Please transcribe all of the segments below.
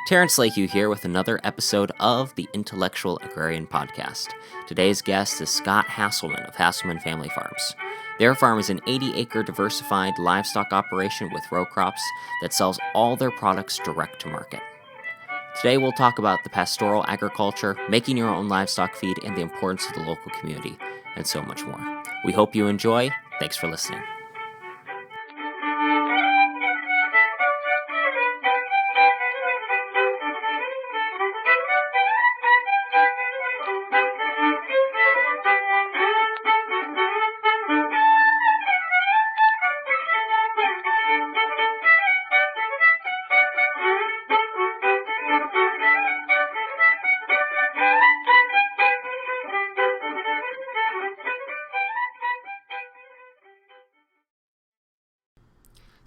Terrence Lakeview here with another episode of the Intellectual Agrarian Podcast. Today's guest is Scott Hasselmann of Hasselmann Family Farms. Their farm is an 80-acre diversified livestock operation with row crops that sells all their products direct to market. Today we'll talk about the pastoral agriculture, making your own livestock feed, and the importance of the local community, and so much more. We hope you enjoy. Thanks for listening.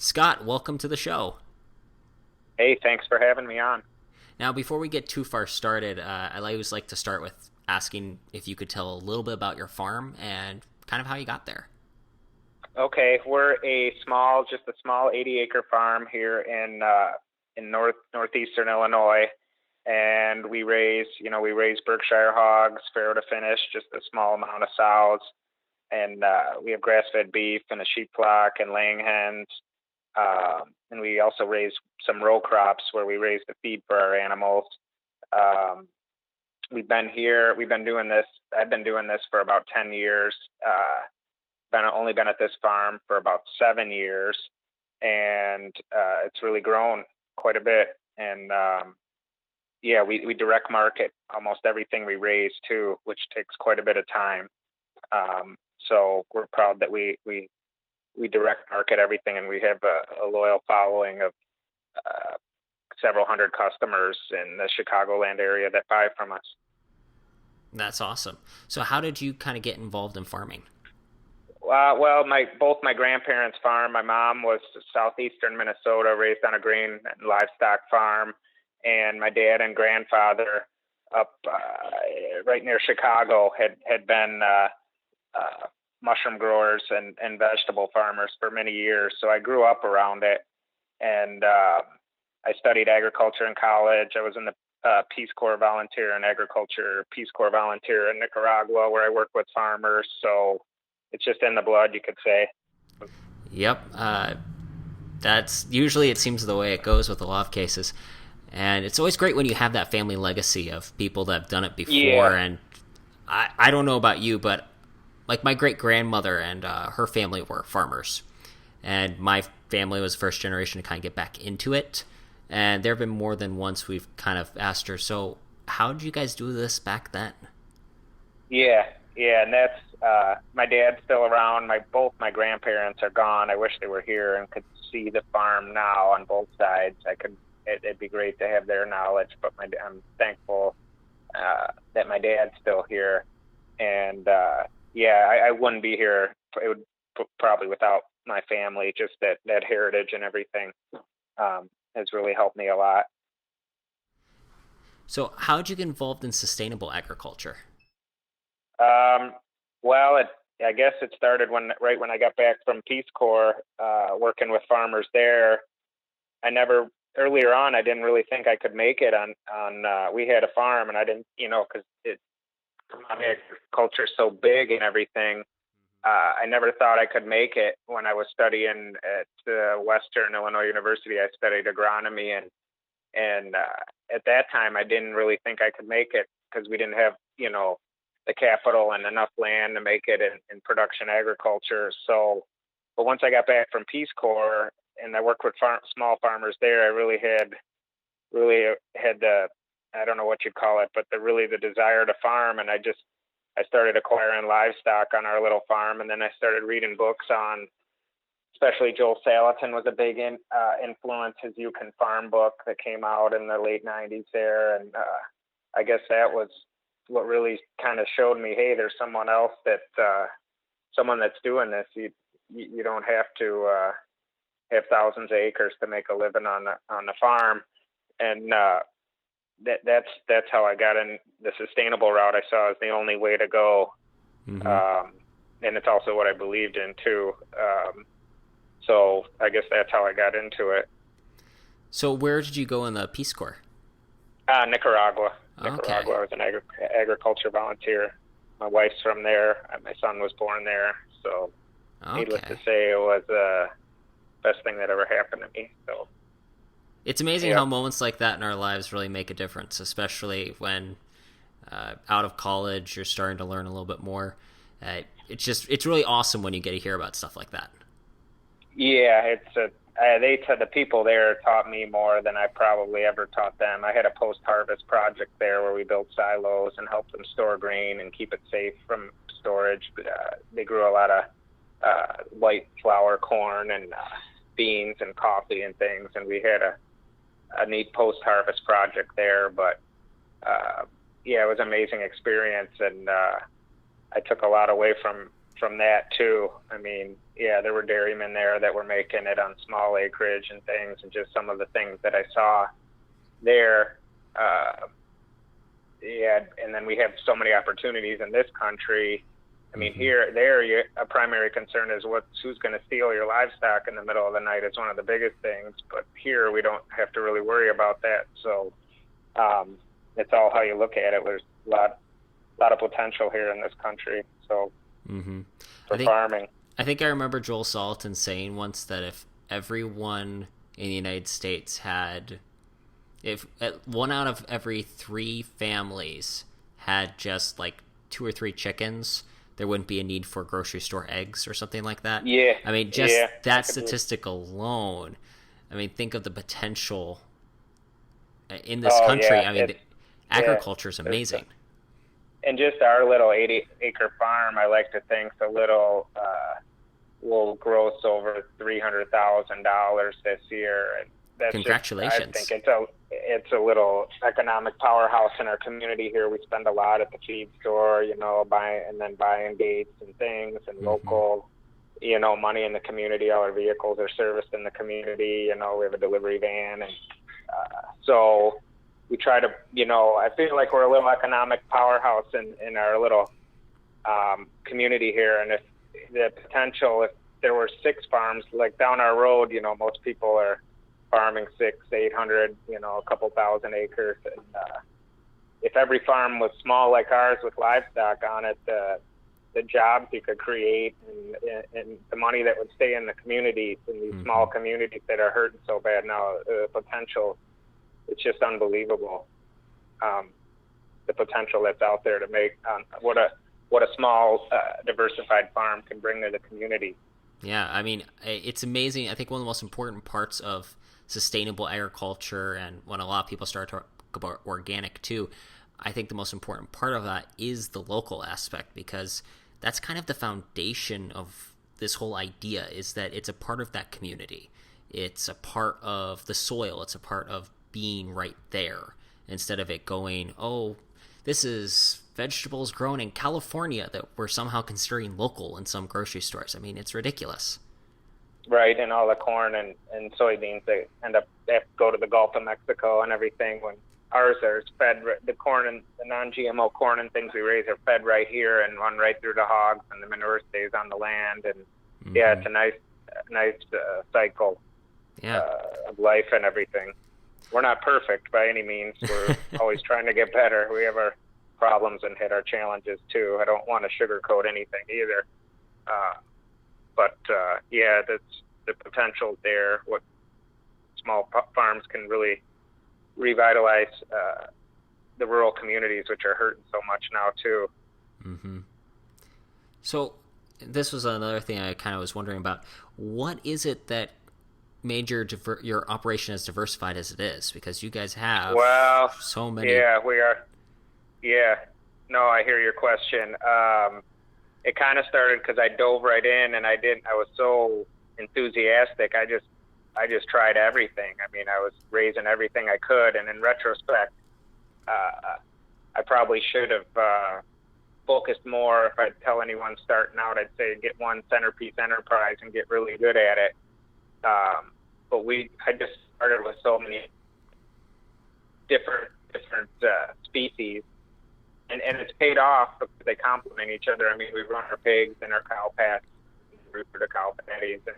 Scott, welcome to the show. Hey, thanks for having me on. Now, before we get too far started, I always like to start with asking if you could tell a little bit about your farm and kind of how you got there. Okay, we're just a small 80-acre farm here in northeastern Illinois, and we raise Berkshire hogs, farrow to finish, just a small amount of sows, and we have grass-fed beef and a sheep flock and laying hens. And we also raise some row crops where we raise the feed for our animals. I've been doing this for about 10 years. Only been at this farm for about 7 years, and it's really grown quite a bit. And we direct market almost everything we raise too, which takes quite a bit of time. So we're proud that we direct market everything, and we have a loyal following of several hundred customers in the Chicagoland area that buy from us. That's awesome. So how did you kind of get involved in farming? Both my grandparents farm. My mom was southeastern Minnesota, raised on a grain and livestock farm, and my dad and grandfather up right near Chicago had been mushroom growers and vegetable farmers for many years. So I grew up around it, and I studied agriculture in college. I was in the Peace Corps volunteer in agriculture, Peace Corps volunteer in Nicaragua, where I work with farmers. So it's just in the blood, you could say. Yep. That's usually, it seems, the way it goes with a lot of cases. And it's always great when you have that family legacy of people that have done it before. Yeah. And I don't know about you, but like my great-grandmother and her family were farmers. And my family was the first generation to kind of get back into it. And there have been more than once we've kind of asked her, so how did you guys do this back then? Yeah, and that's my dad's still around. Both my grandparents are gone. I wish they were here and could see the farm now on both sides. It'd be great to have their knowledge, but I'm thankful that my dad's still here. And I wouldn't be here. It would probably without my family. Just that heritage and everything has really helped me a lot. So how did you get involved in sustainable agriculture? I guess it started right when I got back from Peace Corps, working with farmers there. Earlier on, I didn't really think I could make it on we had a farm, and I didn't, because agriculture is so big and everything. I never thought I could make it. When I was studying at Western Illinois University, I studied agronomy, and at that time, I didn't really think I could make it because we didn't have, the capital and enough land to make it in production agriculture. So, but once I got back from Peace Corps and I worked with small farmers there, I really had the, I don't know what you'd call it, but the desire to farm. And I started acquiring livestock on our little farm. And then I started reading books on, especially Joel Salatin was a big influence, his You Can Farm book that came out in the late 90s there. And I guess that was what really kind of showed me, hey, there's someone else someone that's doing this. You don't have to have thousands of acres to make a living on the farm. And that's how I got in the sustainable route. I saw as the only way to go. Mm-hmm. And it's also what I believed in too. So I guess that's how I got into it. So where did you go in the Peace Corps? Nicaragua. Okay. Nicaragua. I was an agriculture volunteer. My wife's from there. My son was born there. So, needless to say, it was the best thing that ever happened to me. So, it's amazing how moments like that in our lives really make a difference, especially when out of college you're starting to learn a little bit more. It's really awesome when you get to hear about stuff like that. Yeah, the people there taught me more than I probably ever taught them. I had a post-harvest project there where we built silos and helped them store grain and keep it safe from storage. They grew a lot of white flour corn and beans and coffee and things, and we had a neat post-harvest project there. But it was an amazing experience, and I took a lot away from that too. I mean, there were dairymen there that were making it on small acreage and things, and just some of the things that I saw there. And then we have so many opportunities in this country. I mean, a primary concern is who's going to steal your livestock in the middle of the night is one of the biggest things. But here we don't have to really worry about that. So it's all how you look at it. There's a lot of potential here in this country. So. For farming. I think I remember Joel Salatin saying once that if everyone in the United States if 1 out of every 3 families had just like 2 or 3 chickens, there wouldn't be a need for grocery store eggs or something like that. Yeah. I mean, just that statistic alone, I mean, think of the potential in this country. I mean, agriculture is amazing. And just our little 80-acre farm, I like to think will gross over $300,000 this year. And that's congratulations! I think it's a little economic powerhouse in our community here. We spend a lot at the feed store, buying gates and things, and local, money in the community. All our vehicles are serviced in the community. We have a delivery van, and so. We try to, I feel like we're a little economic powerhouse in our little community here. And if there were 6 farms, like down our road, most people are farming 600-800, a couple thousand acres. And if every farm was small like ours with livestock on it, the jobs you could create and the money that would stay in the community, in these small communities that are hurting so bad now, the potential. It's just unbelievable, the potential that's out there to make what a small diversified farm can bring to the community. Yeah, I mean, it's amazing. I think one of the most important parts of sustainable agriculture, and when a lot of people start to talk about organic too, I think the most important part of that is the local aspect, because that's kind of the foundation of this whole idea, is that it's a part of that community. It's a part of the soil. It's a part of being right there, instead of it going, this is vegetables grown in California that we're somehow considering local in some grocery stores. I mean, it's ridiculous. Right, and all the corn and soybeans, they have to go to the Gulf of Mexico and everything, when ours are fed, the corn and the non-GMO corn and things we raise are fed right here and run right through the hogs, and the manure stays on the land. And it's a nice cycle of life and everything. We're not perfect by any means. We're always trying to get better. We have our problems and hit our challenges too. I don't want to sugarcoat anything either. But that's the potential there. What small farms can really revitalize the rural communities, which are hurting so much now too. So this was another thing I kind of was wondering about. What is it that made your operation as diversified as it is? Because you guys have so many. Yeah, we are. Yeah, no, I hear your question. It kind of started because I dove right in, and I was so enthusiastic. I just tried everything. I mean, I was raising everything I could, and in retrospect, I probably should have focused more. If I'd tell anyone starting out, I'd say get one centerpiece enterprise and get really good at it. But I just started with so many different species, and it's paid off because they complement each other. I mean, we run our pigs and our cow pats, root for the cow patties, and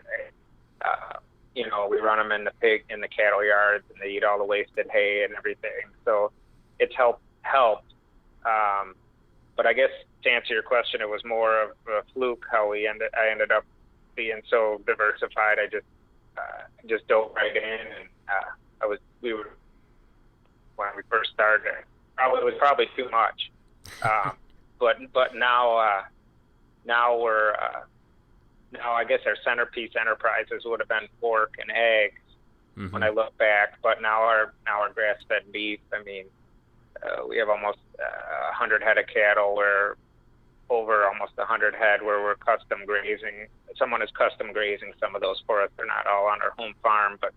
we run them in the cattle yards, and they eat all the wasted hay and everything. So it's helped. But I guess to answer your question, it was more of a fluke how I ended up being so diversified. I just dove right in, and we were, when we first started, it was probably too much. But now we're now I guess our centerpiece enterprises would have been pork and eggs when I look back. But now our grass-fed beef. I mean, we have almost 100 head of cattle. We're over almost 100 head where we're custom grazing. Someone is custom grazing some of those for us. They're not all on our home farm, but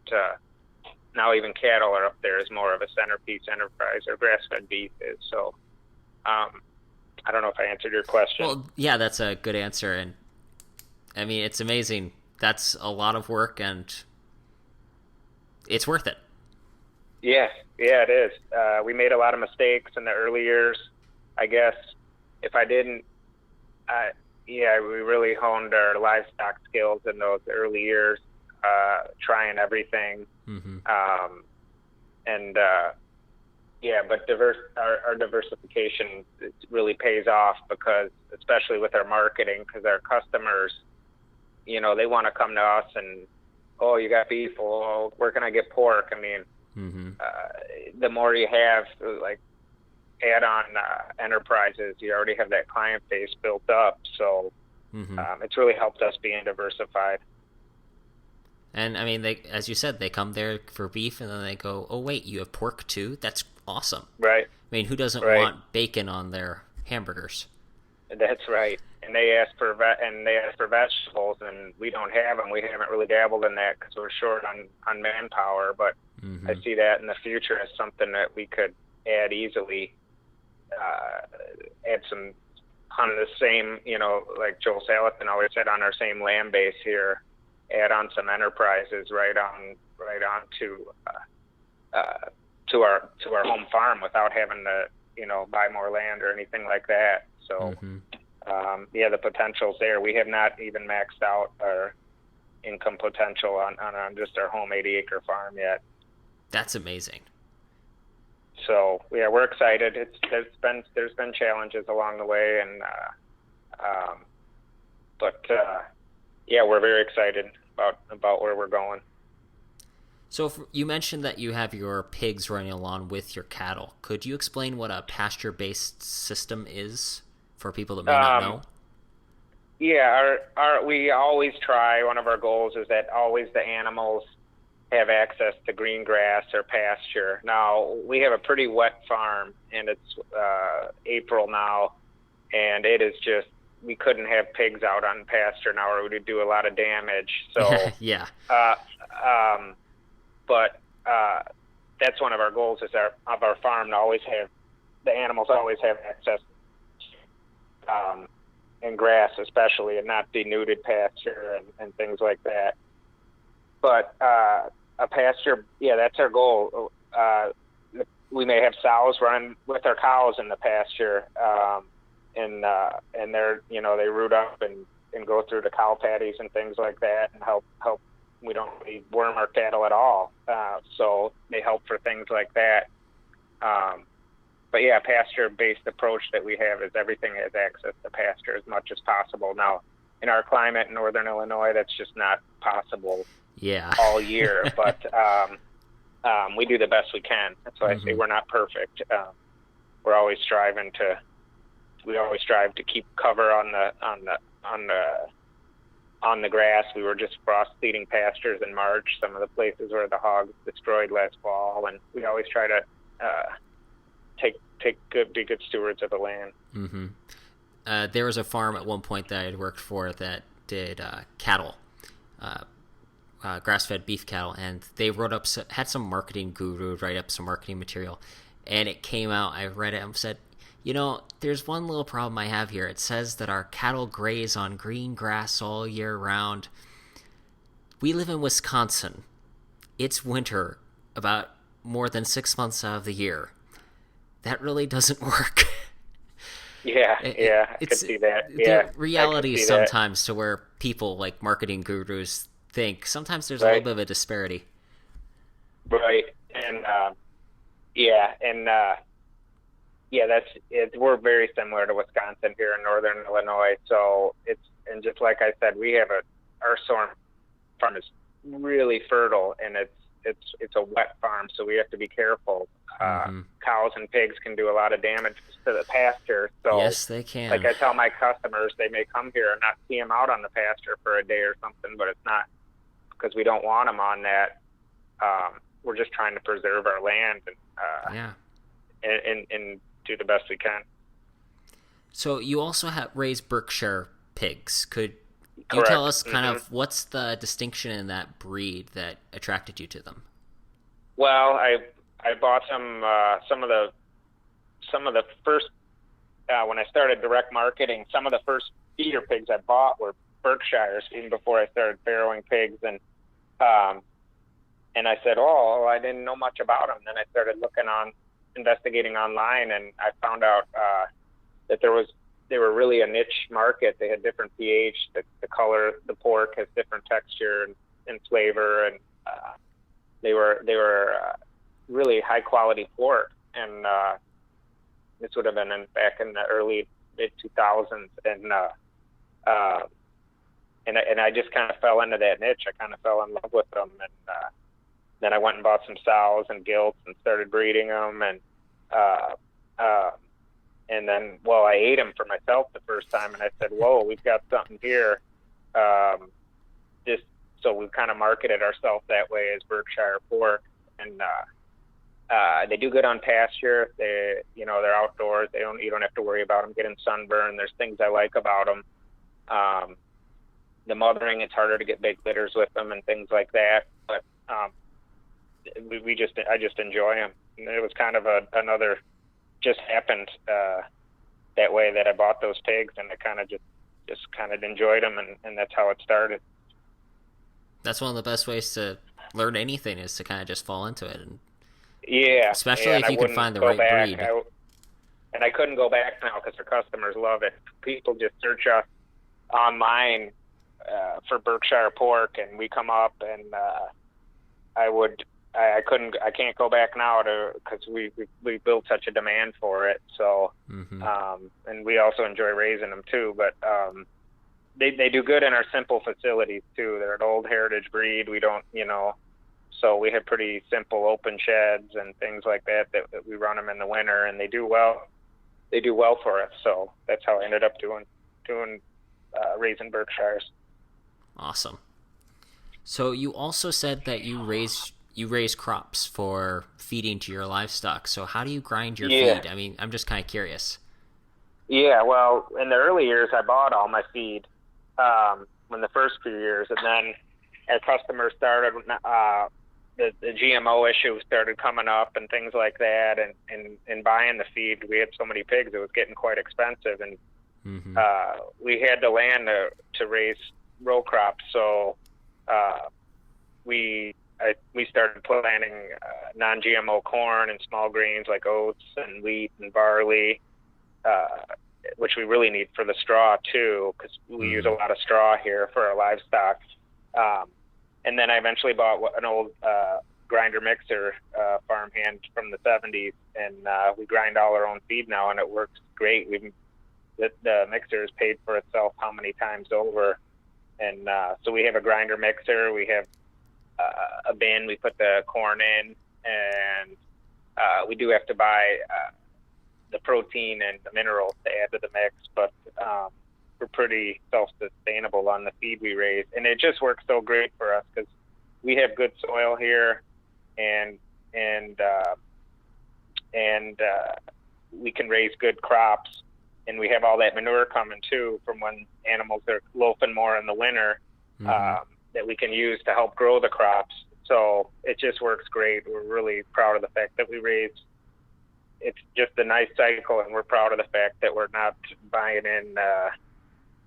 now even cattle are up there as more of a centerpiece enterprise, or grass-fed beef is. So I don't know if I answered your question. Well, yeah, that's a good answer. And I mean, it's amazing. That's a lot of work, and it's worth it. Yeah, it is. We made a lot of mistakes in the early years. I guess if I didn't, we really honed our livestock skills in those early years, trying everything. But our diversification, it really pays off, because especially with our marketing, because our customers, they want to come to us and, oh, you got beef, well, where can I get pork? I mean, the more you have, like, add-on enterprises, you already have that client base built up. So it's really helped us being diversified. And I mean, as you said, they come there for beef, and then they go, "Oh wait, you have pork too? That's awesome!" Right. I mean, who doesn't want bacon on their hamburgers? That's right. And they ask for vegetables, and we don't have them. We haven't really dabbled in that because we're short on manpower. But I see that in the future as something that we could add easily. Add some on the same, like Joel Salatin always said, on our same land base here. Add on some enterprises right on to our home farm without having to buy more land or anything like that. So the potential's there. We have not even maxed out our income potential on just our home 80-acre farm yet. That's amazing. So we're excited. There's been challenges along the way, and we're very excited about where we're going. So you mentioned that you have your pigs running along with your cattle. Could you explain what a pasture-based system is for people that may not know? Yeah, we always try. One of our goals is that always the animals have access to green grass or pasture. Now, we have a pretty wet farm, and it's April now, and it is just, we couldn't have pigs out on pasture now, or we would do a lot of damage. So yeah. But that's one of our goals is of our farm to always have the animals always have access and grass especially, and not denuded pasture and things like that. But a pasture, that's our goal. We may have sows running with our cows in the pasture, and they're they root up and go through the cow patties and things like that, and help. We don't really worm our cattle at all, so they help for things like that. But pasture-based approach that we have is everything has access to pasture as much as possible. Now, in our climate in northern Illinois, that's just not possible all year. But we do the best we can. That's why I say we're not perfect. We always strive to keep cover on the grass. We were just frost feeding pastures in March, some of the places where the hogs destroyed last fall, and we always try to be good stewards of the land. There was a farm at one point that I had worked for that did cattle, grass-fed beef cattle, and they had some marketing guru write up some marketing material, and it came out. I read it and said, there's one little problem I have here. It says that our cattle graze on green grass all year round. We live in Wisconsin. It's winter about more than 6 months out of the year. That really doesn't work. I could see that. The reality sometimes to where people like marketing gurus think sometimes there's a little bit of a disparity. Right. And Yeah, we're very similar to Wisconsin here in northern Illinois. So and just like I said, our sorghum farm is really fertile, and it's a wet farm, so we have to be careful. Cows and pigs can do a lot of damage to the pasture. So yes, they can. Like I tell my customers, they may come here and not see them out on the pasture for a day or something, but it's not because we don't want them on that. We're just trying to preserve our land and do the best we can. So you also raised Berkshire Pigs. Could you Correct. tell us kind of what's the distinction in that breed that attracted you to them? Well, I bought some of the first when I started direct marketing. Some of the first feeder pigs I bought were Berkshires, even before I started farrowing pigs, and I said, oh, I didn't know much about them. Then I started investigating online, and I found out that they were really a niche market. They had different pH, the color, the pork has different texture and flavor, and they were really high quality pork. And this would have been back in the early mid 2000s, and I just kind of fell into that niche. I kind of fell in love with them, and then I went and bought some sows and gilts and started breeding them, and then, I ate them for myself the first time, and I said, whoa, we've got something here. So we've kind of marketed ourselves that way as Berkshire pork, and they do good on pasture. They're outdoors. You don't have to worry about them getting sunburned. There's things I like about them. The mothering, it's harder to get big litters with them and things like that, but I just enjoy them. And it was kind of another, just happened that way that I bought those pigs, and I kind of just kind of enjoyed them, and that's how it started. That's one of the best ways to learn anything, is to kind of just fall into it, and especially if you can find the right breed. And I couldn't go back now because our customers love it. People just search us online for Berkshire pork, and we come up, and I can't go back now because we built such a demand for it. So, and we also enjoy raising them too, but they do good in our simple facilities too. They're an old heritage breed. We don't, so we have pretty simple open sheds and things like that we run them in the winter, and they do well. They do well for us. So that's how I ended up doing raising Berkshires. Awesome. So you also said that you raise crops for feeding to your livestock. So how do you grind your feed? I mean, I'm just kind of curious. Yeah, well, in the early years, I bought all my feed in the first few years, and then as customers started, the GMO issue started coming up and things like that, and buying the feed. We had so many pigs, it was getting quite expensive, and we had the land to raise row crops, so we started planting non-GMO corn and small grains like oats and wheat and barley, which we really need for the straw too, because we use a lot of straw here for our livestock. And then I eventually bought an old grinder mixer farmhand from the 70s, and we grind all our own feed now, and it works great. The mixer has paid for itself how many times over, and so we have a grinder mixer. We have a bin we put the corn in, and we do have to buy the protein and the minerals to add to the mix, but we're pretty self-sustainable on the feed we raise, and it just works so great for us because we have good soil here, and we can raise good crops, and we have all that manure coming too from when animals are loafing more in the winter. That we can use to help grow the crops. So it just works great. We're really proud of the fact that we raise. It's just a nice cycle, and we're proud of the fact that we're not buying in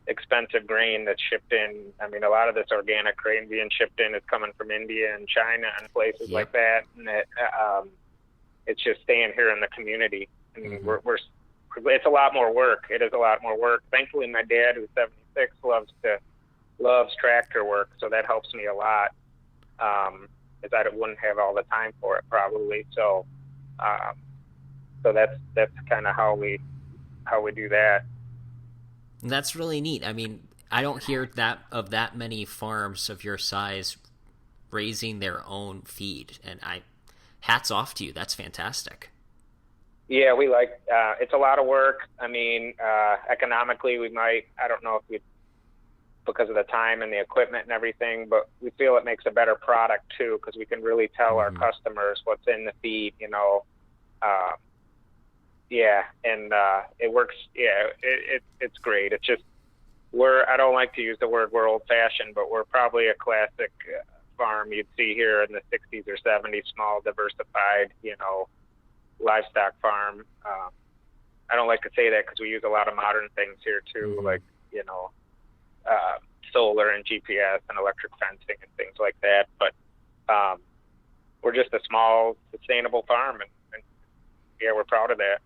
expensive grain that's shipped in. I mean, a lot of this organic grain being shipped in is coming from India and China and places like that, and it's just staying here in the community. I mean, it's a lot more work. It is a lot more work. Thankfully, my dad, who's 76, loves tractor work, so that helps me a lot, as I wouldn't have all the time for it probably. So So that's kind of how we do that. That's really neat. I mean, I don't hear that many farms of your size raising their own feed, and hats off to you. That's fantastic. Yeah, we like it's a lot of work. I mean, economically, I don't know if we, because of the time and the equipment and everything, but we feel it makes a better product too, because we can really tell our customers what's in the feed, yeah, and it works. Yeah, it's great. It's just I don't like to use the word we're old fashioned, but we're probably a classic farm you'd see here in the 60s or 70s, small, diversified, livestock farm. I don't like to say that because we use a lot of modern things here too, like, solar and GPS and electric fencing and things like that. But we're just a small, sustainable farm, and yeah, we're proud of that.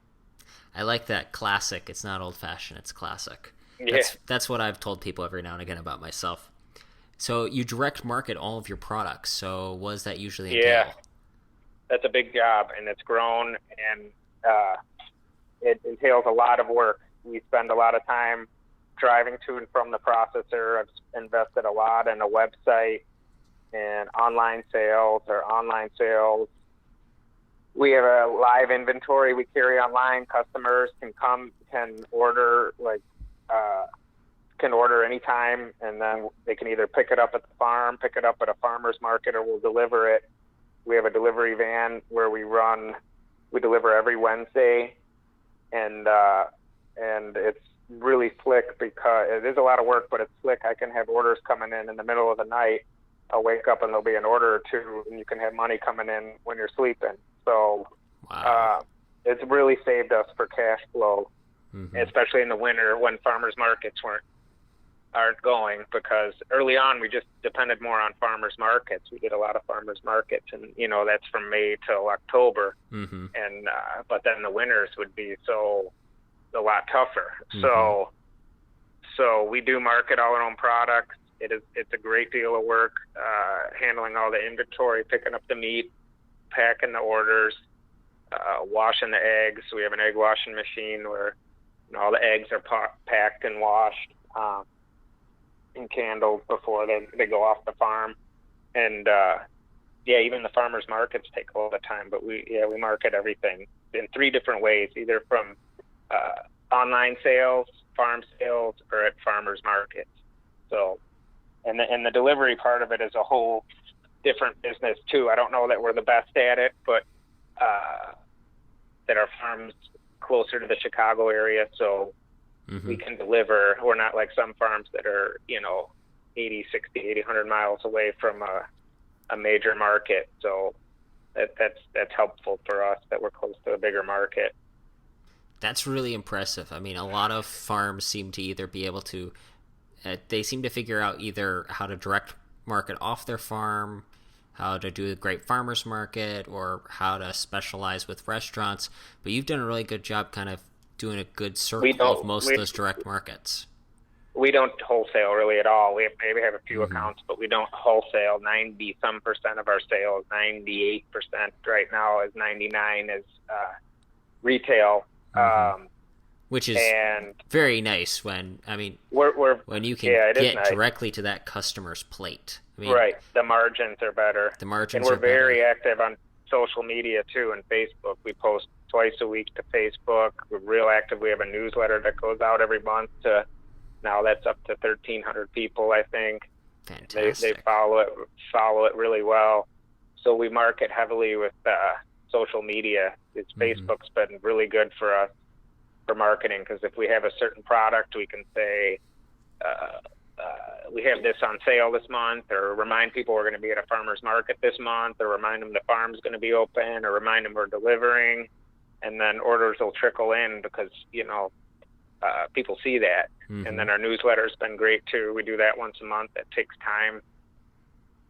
I like that. Classic. It's not old fashioned. It's classic. Yeah. That's what I've told people every now and again about myself. So you direct market all of your products. So what does that usually entail? Yeah, that's a big job, and it's grown, and it entails a lot of work. We spend a lot of time driving to and from the processor. I've invested a lot in a website and online sales. We have a live inventory we carry online. Customers can order can order anytime, and then they can either pick it up at the farm, pick it up at a farmer's market, or we'll deliver it. We have a delivery van where we deliver every Wednesday, and it's really slick because it is a lot of work, but it's slick. I can have orders coming in the middle of the night. I'll wake up and there'll be an order or two, and you can have money coming in when you're sleeping. So wow. It's really saved us for cash flow, especially in the winter when farmers markets aren't going, because early on we just depended more on farmers markets. We did a lot of farmers markets, and that's from May till October, and but then the winters would be a lot tougher. So we do market all our own products. It's a great deal of work, handling all the inventory, picking up the meat, packing the orders, washing the eggs. We have an egg washing machine where all the eggs are packed and washed and candled before they go off the farm. And even the farmers markets take all the time, but we market everything in 3 different ways, either from online sales, farm sales, or at farmers markets. So, and the delivery part of it is a whole different business too. I don't know that we're the best at it, but that our farm's closer to the Chicago area, so we can deliver. We're not like some farms that are 80, 60, 80, 100 miles away from a major market. So that's helpful for us that we're close to a bigger market. That's really impressive. I mean, a lot of farms seem to either be able to they seem to figure out either how to direct market off their farm, how to do a great farmer's market, or how to specialize with restaurants. But you've done a really good job kind of doing a good circle of most of those direct markets. We don't wholesale really at all. We maybe have a few accounts, but we don't wholesale. 90% of our sales, 98% right now, is 99 is retail. Which is very nice when when you can get directly to that customer's plate. I mean, right, the margins are better. And we're very active on social media too, and Facebook. We post twice a week to Facebook. We're real active. We have a newsletter that goes out every month now that's up to 1,300 people, I think. Fantastic. They follow it really well. So we market heavily with social media. Facebook's been really good for us for marketing, because if we have a certain product, we can say we have this on sale this month, or remind people we're going to be at a farmer's market this month, or remind them the farm's going to be open, or remind them we're delivering, and then orders will trickle in because people see that. And then our newsletter's been great too. We do that once a month. That takes time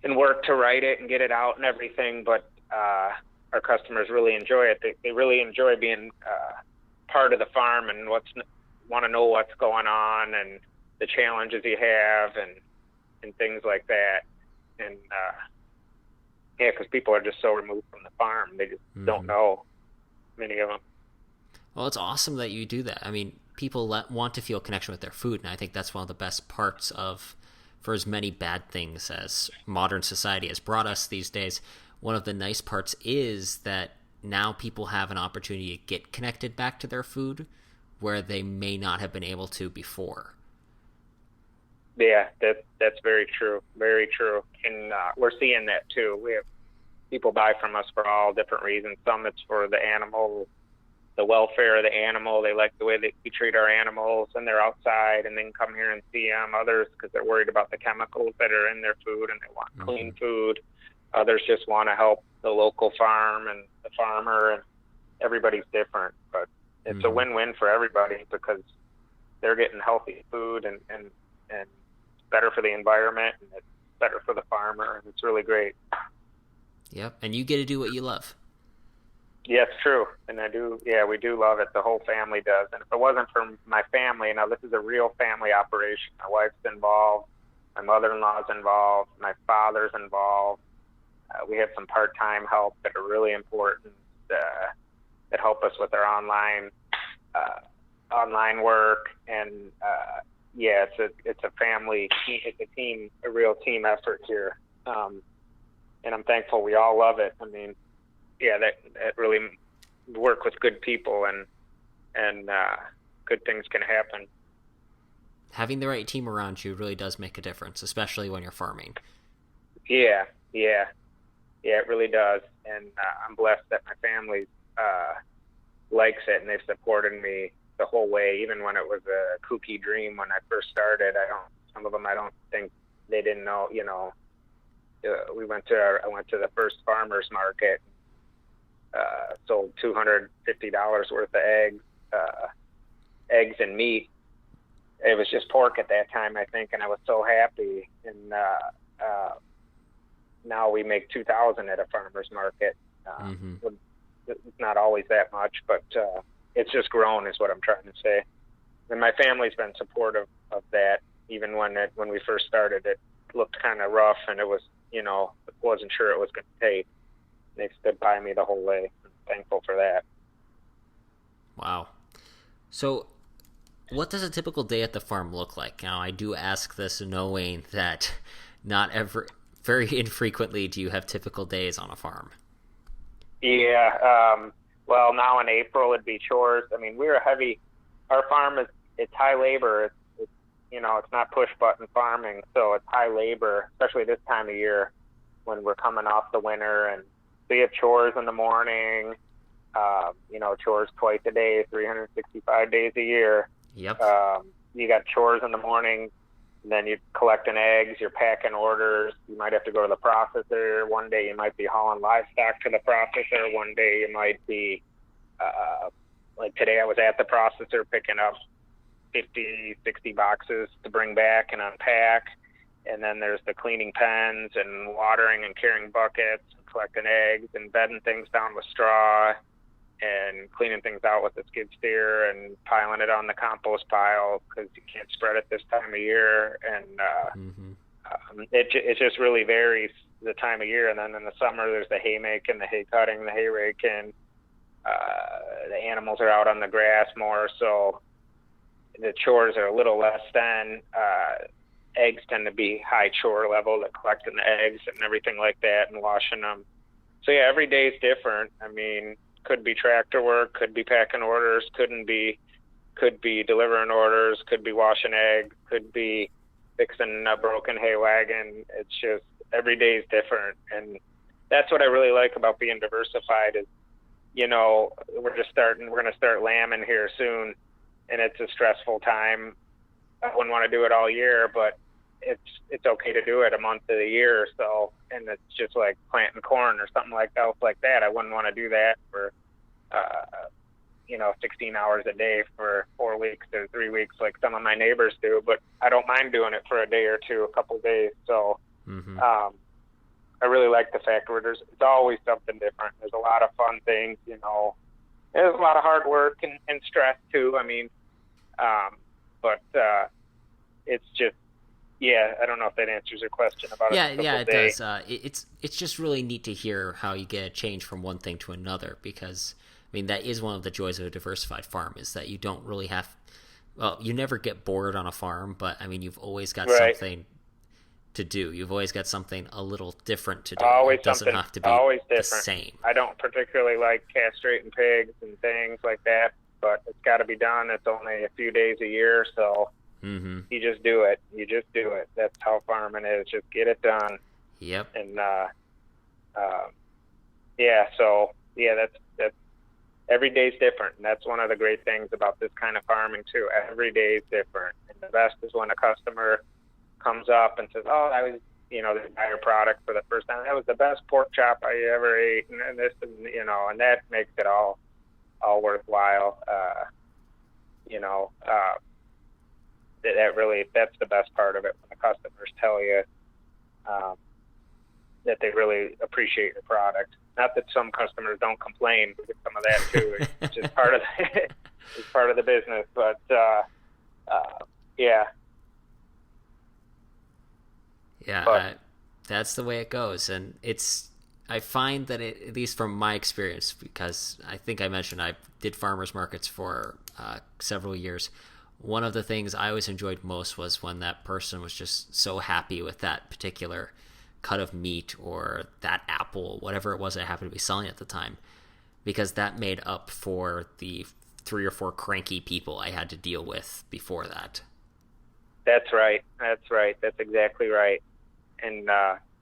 and work to write it and get it out and everything, but our customers really enjoy it. They really enjoy being part of the farm and want to know what's going on and the challenges you have and things like that. And because people are just so removed from the farm, they just don't know, many of them. Well, it's awesome that you do that. I mean, people want to feel connection with their food, and I think that's one of the best parts of, for as many bad things as modern society has brought us these days, one of the nice parts is that now people have an opportunity to get connected back to their food where they may not have been able to before. Yeah, that's very true. Very true. And we're seeing that too. We have people buy from us for all different reasons. Some it's for the animal, the welfare of the animal. They like the way that we treat our animals, and they're outside and then come here and see them. Others because they're worried about the chemicals that are in their food and they want clean food. Others just want to help the local farm and the farmer, and everybody's different. But it's a win-win for everybody because they're getting healthy food and better for the environment, and it's better for the farmer, and it's really great. Yep, and you get to do what you love. Yeah, it's true. And we do love it. The whole family does. And if it wasn't for my family, now this is a real family operation. My wife's involved, my mother-in-law's involved, my father's involved. We have some part-time help that are really important that help us with our online work. And it's a family, it's a team, a real team effort here. And I'm thankful we all love it. I mean, that really work with good people and good things can happen. Having the right team around you really does make a difference, especially when you're farming. Yeah, it really does. And I'm blessed that my family likes it, and they've supported me the whole way, even when it was a kooky dream when I first started. Some of them I don't think they didn't know, I went to the first farmer's market, sold $250 worth of eggs and meat. It was just pork at that time, I think, and I was so happy. And now we make $2,000 at a farmer's market. It's not always that much, but it's just grown, is what I'm trying to say. And my family's been supportive of that, even when we first started. It looked kind of rough, and it was, wasn't sure it was going to take. They stood by me the whole way. I'm thankful for that. Wow. So what does a typical day at the farm look like? Now, I do ask this knowing that very infrequently do you have typical days on a farm. Yeah. Well, now in April it'd be chores. I mean, our farm it's high labor. It's not push button farming. So it's high labor, especially this time of year when we're coming off the winter. And so you have chores in the morning, chores twice a day, 365 days a year. Yep. You got chores in the morning, then you're collecting eggs, you're packing orders. You might have to go to the processor. One day you might be hauling livestock to the processor. One day you might be, like today I was at the processor picking up 50, 60 boxes to bring back and unpack. And then there's the cleaning pens and watering and carrying buckets, and collecting eggs and bedding things down with straw and cleaning things out with the skid steer and piling it on the compost pile because you can't spread it this time of year. And it just really varies the time of year. And then in the summer, there's the hay making, the hay cutting, the hay raking. The animals are out on the grass more, so the chores are a little less then. Eggs tend to be high chore level, like collecting the eggs and everything like that and washing them. So yeah, every day is different. I mean, could be tractor work, could be packing orders, could be delivering orders, could be washing eggs, could be fixing a broken hay wagon. It's just every day is different. And that's what I really like about being diversified is, we're going to start lambing here soon, and it's a stressful time. I wouldn't want to do it all year, but it's okay to do it a month of the year or so. And it's just like planting corn or something like that. I wouldn't want to do that for, 16 hours a day for 4 weeks or 3 weeks like some of my neighbors do. But I don't mind doing it for a day or two, a couple of days. So I really like the fact where it's always something different. There's a lot of fun things, There's a lot of hard work and stress too. I mean, but it's just, I don't know if that answers your question about it does. It's just really neat to hear how you get a change from one thing to another because mean, that is one of the joys of a diversified farm, is that you don't really have, well, you never get bored on a farm, but I mean, you've always got something to do. You've always got something a little different to do. Always it doesn't something have to be always the different. same. I don't particularly like castrating pigs and things like that, but it's got to be done. It's only a few days a year, so you just do it. You just do it. That's how farming is. Just get it done. Yep. And that's every day's different, and that's one of the great things about this kind of farming too. Every day is different, and the best is when a customer comes up and says, "Oh, I was, they buy your product for the first time. That was the best pork chop I ever ate," and this, and and that makes it all worthwhile. That's the best part of it, when the customers tell you that they really appreciate your product. Not that some customers don't complain, we get some of that too. It's just part of it's part of the business. But that's the way it goes. And I find that at least from my experience, because I think I mentioned I did farmers markets for several years. One of the things I always enjoyed most was when that person was just so happy with that particular cut of meat or that apple, whatever it was I happened to be selling at the time, because that made up for the 3 or 4 cranky people I had to deal with before that. That's right. That's exactly right. And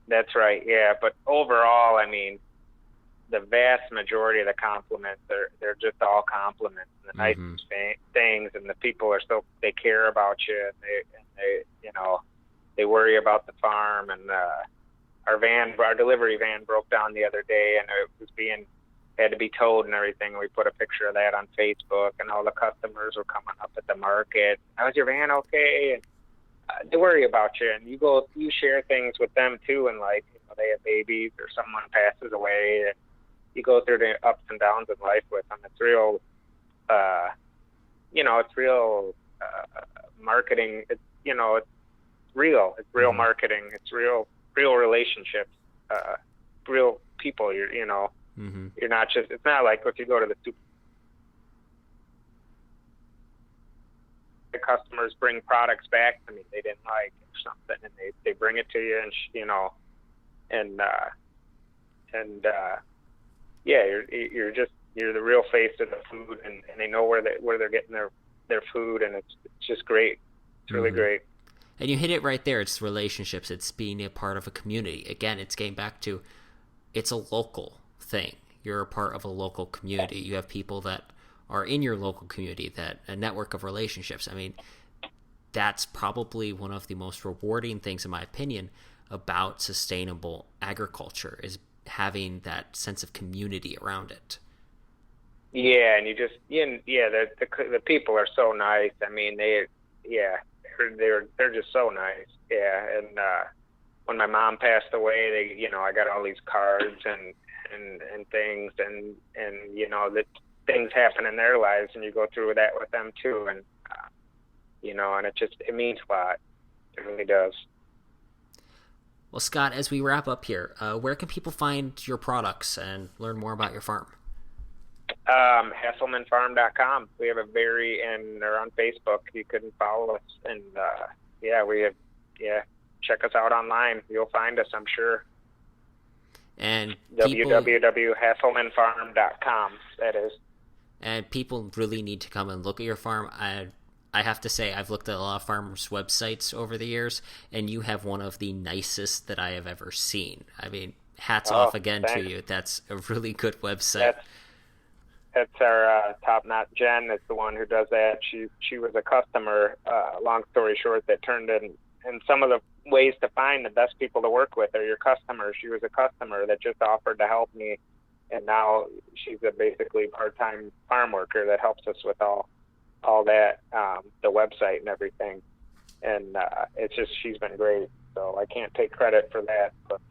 that's right. Yeah. But overall, I mean, the vast majority of the compliments, they're just all compliments, and the nicest things, and the people they care about you, and they worry about the farm. And our delivery van broke down the other day, and it was had to be towed and everything. We put a picture of that on Facebook, and all the customers were coming up at the market. "How's your van okay?" And they worry about you, and you share things with them too. And like, they have babies or someone passes away, and you go through the ups and downs in life with them. It's real, it's real marketing. It's real. It's real marketing. It's real relationships, real people. You're not just. It's not like if you go to the super. The customers bring products back to me they didn't like or something, and they bring it to you, and you're the real face of the food, and they know where they're getting their food, and it's just great. It's really great. And you hit it right there. It's relationships. It's being a part of a community. Again, it's getting back to, it's a local thing. You're a part of a local community. You have people that are in your local community, a network of relationships. I mean, that's probably one of the most rewarding things, in my opinion, about sustainable agriculture, is having that sense of community around it. Yeah, and the people are so nice. I mean, they're just so nice. Yeah, and when my mom passed away, I got all these cards and things, and that things happen in their lives, and you go through that with them too, and and it means a lot. It really does. Well, Scott, as we wrap up here, where can people find your products and learn more about your farm? HasselmannFarm.com. We have they're on Facebook. You can follow us, and check us out online. You'll find us, I'm sure. And www.hasselmannfarm.com. That is. And people really need to come and look at your farm. I have to say, I've looked at a lot of farmers' websites over the years, and you have one of the nicest that I have ever seen. I mean, hats off again to you. That's a really good website. That's our top-notch. Jen is the one who does that. She was a customer, long story short, that turned in. And some of the ways to find the best people to work with are your customers. She was a customer that just offered to help me, and now she's a basically part-time farm worker that helps us with all that, the website and everything. And she's been great. So I can't take credit for that, but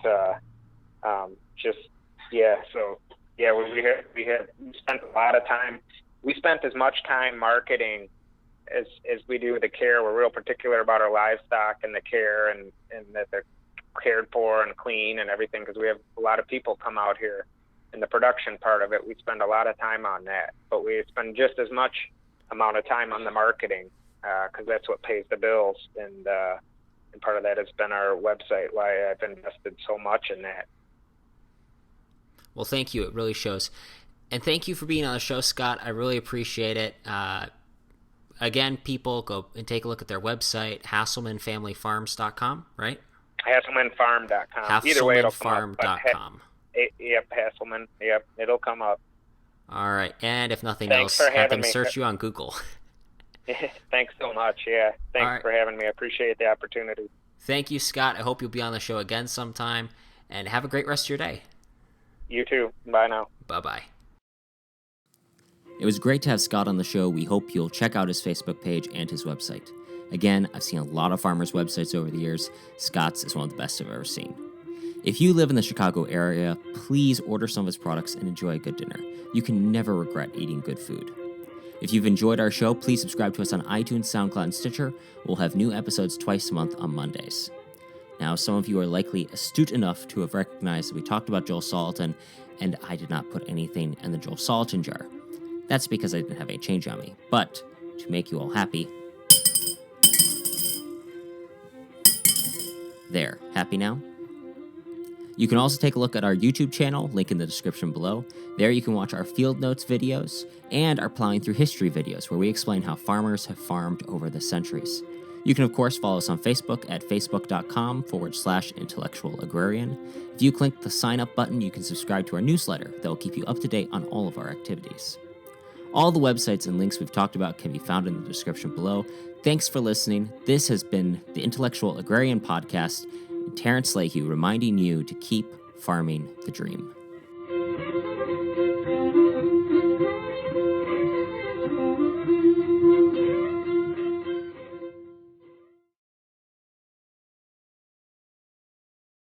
we spent a lot of time. We spent as much time marketing as we do the care. We're real particular about our livestock and the care, and that they're cared for and clean and everything, because we have a lot of people come out here and the production part of it, we spend a lot of time on that. But we spend just as much amount of time on the marketing, because that's what pays the bills. And part of that has been our website, why I've invested so much in that. Well, thank you. It really shows. And thank you for being on the show, Scott. I really appreciate it. Again, people, go and take a look at their website, HasselmannFamilyFarms.com, right? HasselmannFarm.com. Either way, it'll come up. HasselmannFarm.com. Yep, Hasselmann. Yep, it'll come up. All right. And if nothing Thanks else, for have them having me. search you on Google. Thanks so much. Yeah, thanks for having me. I appreciate the opportunity. Thank you, Scott. I hope you'll be on the show again sometime. And have a great rest of your day. You too. Bye now. Bye-bye. It was great to have Scott on the show. We hope you'll check out his Facebook page and his website. Again, I've seen a lot of farmers' websites over the years. Scott's is one of the best I've ever seen. If you live in the Chicago area, please order some of his products and enjoy a good dinner. You can never regret eating good food. If you've enjoyed our show, please subscribe to us on iTunes, SoundCloud, and Stitcher. We'll have new episodes twice a month on Mondays. Now, some of you are likely astute enough to have recognized that we talked about Joel Salatin, and I did not put anything in the Joel Salatin jar. That's because I didn't have any change on me. But, to make you all happy... There. Happy now? You can also take a look at our YouTube channel, link in the description below. There you can watch our field notes videos and our plowing through history videos where we explain how farmers have farmed over the centuries. You can, of course, follow us on Facebook at facebook.com/intellectual agrarian. If you click the sign up button, you can subscribe to our newsletter that will keep you up to date on all of our activities. All the websites and links we've talked about can be found in the description below. Thanks for listening. This has been the Intellectual Agrarian Podcast, and Terrence Leahy reminding you to keep farming the dream.